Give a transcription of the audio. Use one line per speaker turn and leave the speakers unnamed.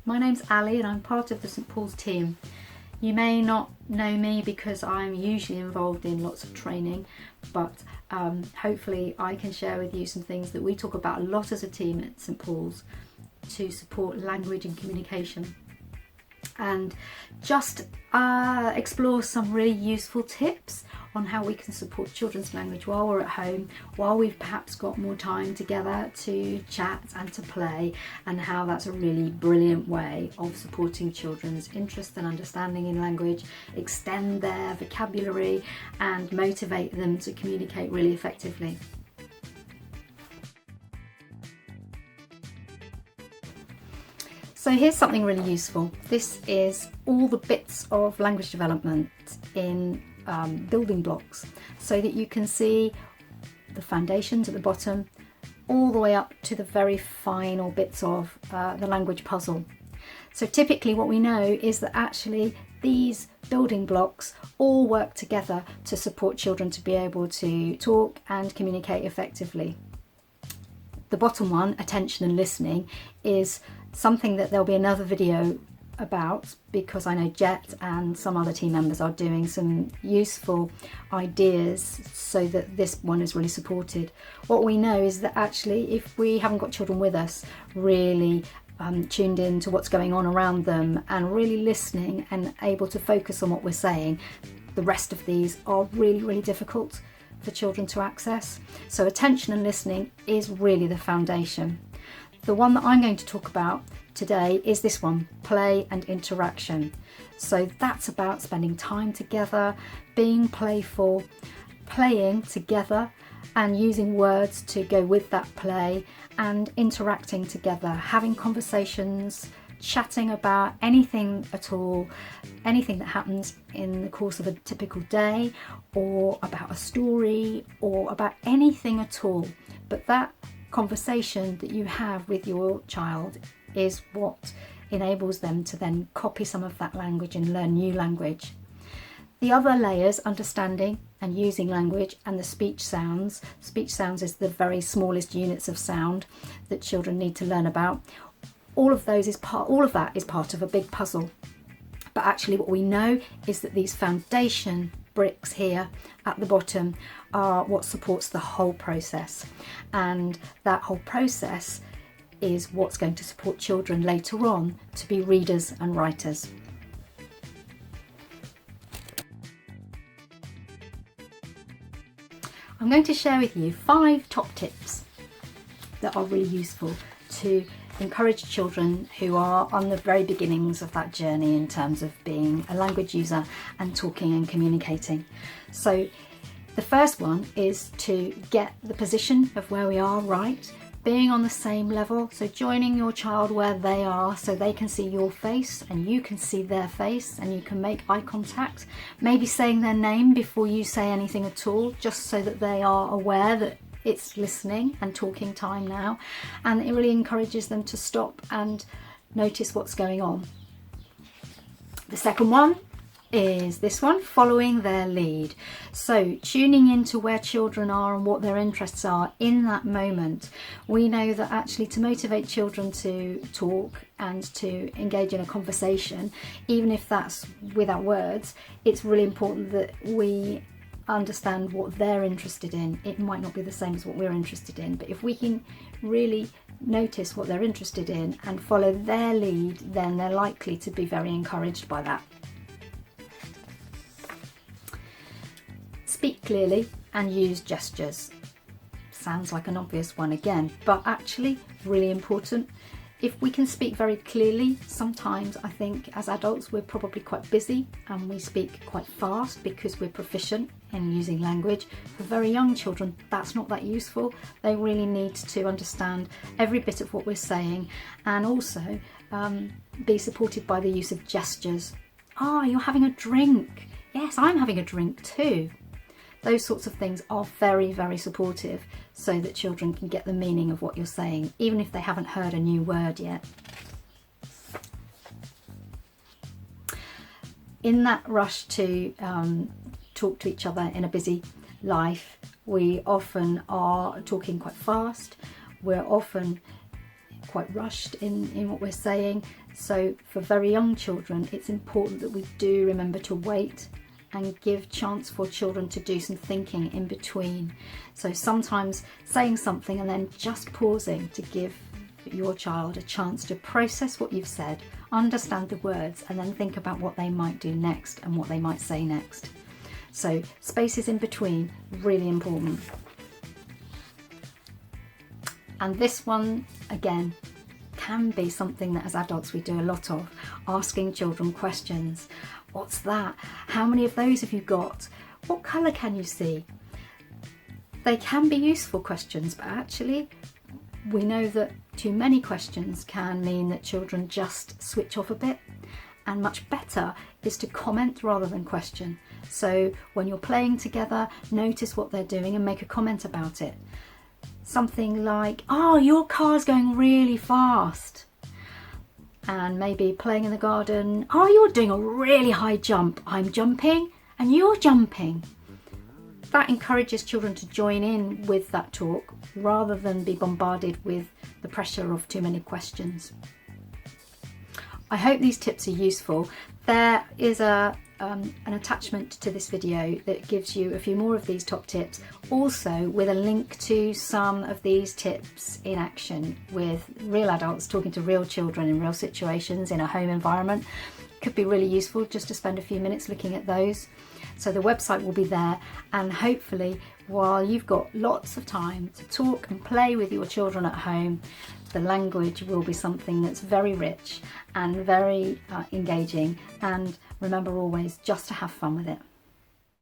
My name's Ali and I'm part of the St Paul's team. You may not know me because I'm usually involved in lots of training, but hopefully I can share with you some things that we talk about a lot as a team at St Paul's to support language and communication, and just explore some really useful tips on how we can support children's language while we're at home, while we've perhaps got more time together to chat and to play, and how that's a really brilliant way of supporting children's interest and understanding in language, extend their vocabulary and motivate them to communicate really effectively. So here's something really useful. This is all the bits of language development in building blocks, so that you can see the foundations at the bottom all the way up to the very final bits of the language puzzle. So typically what we know is that actually these building blocks all work together to support children to be able to talk and communicate effectively. The bottom one, attention and listening, is something that there'll be another video about, because I know Jet and some other team members are doing some useful ideas so that this one is really supported. What we know is that actually if we haven't got children with us really tuned in to what's going on around them and really listening and able to focus on what we're saying, the rest of these are really difficult for children to access. So attention and listening is really the foundation. The one that I'm going to talk about today is this one, play and interaction. So that's about spending time together, being playful, playing together and using words to go with that play, and interacting together, having conversations, chatting about anything at all, anything that happens in the course of a typical day, or about a story, or about anything at all. But that conversation that you have with your child is what enables them to then copy some of that language and learn new language. The other layers, understanding and using language, and the speech sounds. Speech sounds is the very smallest units of sound that children need to learn about. All of that is part of a big puzzle. But actually what we know is that these foundation bricks here at the bottom are what supports the whole process, and that whole process is what's going to support children later on to be readers and writers. I'm going to share with you 5 top tips that are really useful to encourage children who are on the very beginnings of that journey in terms of being a language user and talking and communicating. So the first one is to get the position of where we are right, being on the same level, so joining your child where they are so they can see your face and you can see their face and you can make eye contact, maybe saying their name before you say anything at all, just so that they are aware that it's listening and talking time now, and it really encourages them to stop and notice what's going on. The second one is this one, following their lead. So tuning into where children are and what their interests are in that moment. We know that actually to motivate children to talk and to engage in a conversation, even if that's without words, it's really important that we understand what they're interested in. It might not be the same as what we're interested in, but if we can really notice what they're interested in and follow their lead, then they're likely to be very encouraged by that. Speak clearly and use gestures. Sounds like an obvious one again, but actually really important. If we can speak very clearly, sometimes I think as adults we're probably quite busy and we speak quite fast because we're proficient in using language. For very young children, that's not that useful. They really need to understand every bit of what we're saying, and also be supported by the use of gestures. Ah, you're having a drink. Yes, I'm having a drink too. Those sorts of things are very supportive, so that children can get the meaning of what you're saying, even if they haven't heard a new word yet. In that rush to talk to each other in a busy life, we often are talking quite fast. We're often quite rushed in what we're saying. So for very young children, it's important that we do remember to wait and give chance for children to do some thinking in between. So sometimes saying something and then just pausing to give your child a chance to process what you've said, understand the words, and then think about what they might do next and what they might say next. So spaces in between, really important. And this one, again, can be something that as adults we do a lot of, asking children questions. What's that? How many of those have you got? What colour can you see? They can be useful questions, but actually we know that too many questions can mean that children just switch off a bit, and much better is to comment rather than question. So when you're playing together, notice what they're doing and make a comment about it. Something like, oh, your car's going really fast. And maybe playing in the garden, oh, you're doing a really high jump. I'm jumping and you're jumping. That encourages children to join in with that talk rather than be bombarded with the pressure of too many questions. I hope these tips are useful. There is an attachment to this video that gives you a few more of these top tips, also with a link to some of these tips in action with real adults talking to real children in real situations in a home environment. Could be really useful just to spend a few minutes looking at those. So the website will be there, and hopefully while you've got lots of time to talk and play with your children at home, the language will be something that's very rich and very engaging, and remember always just to have fun with it.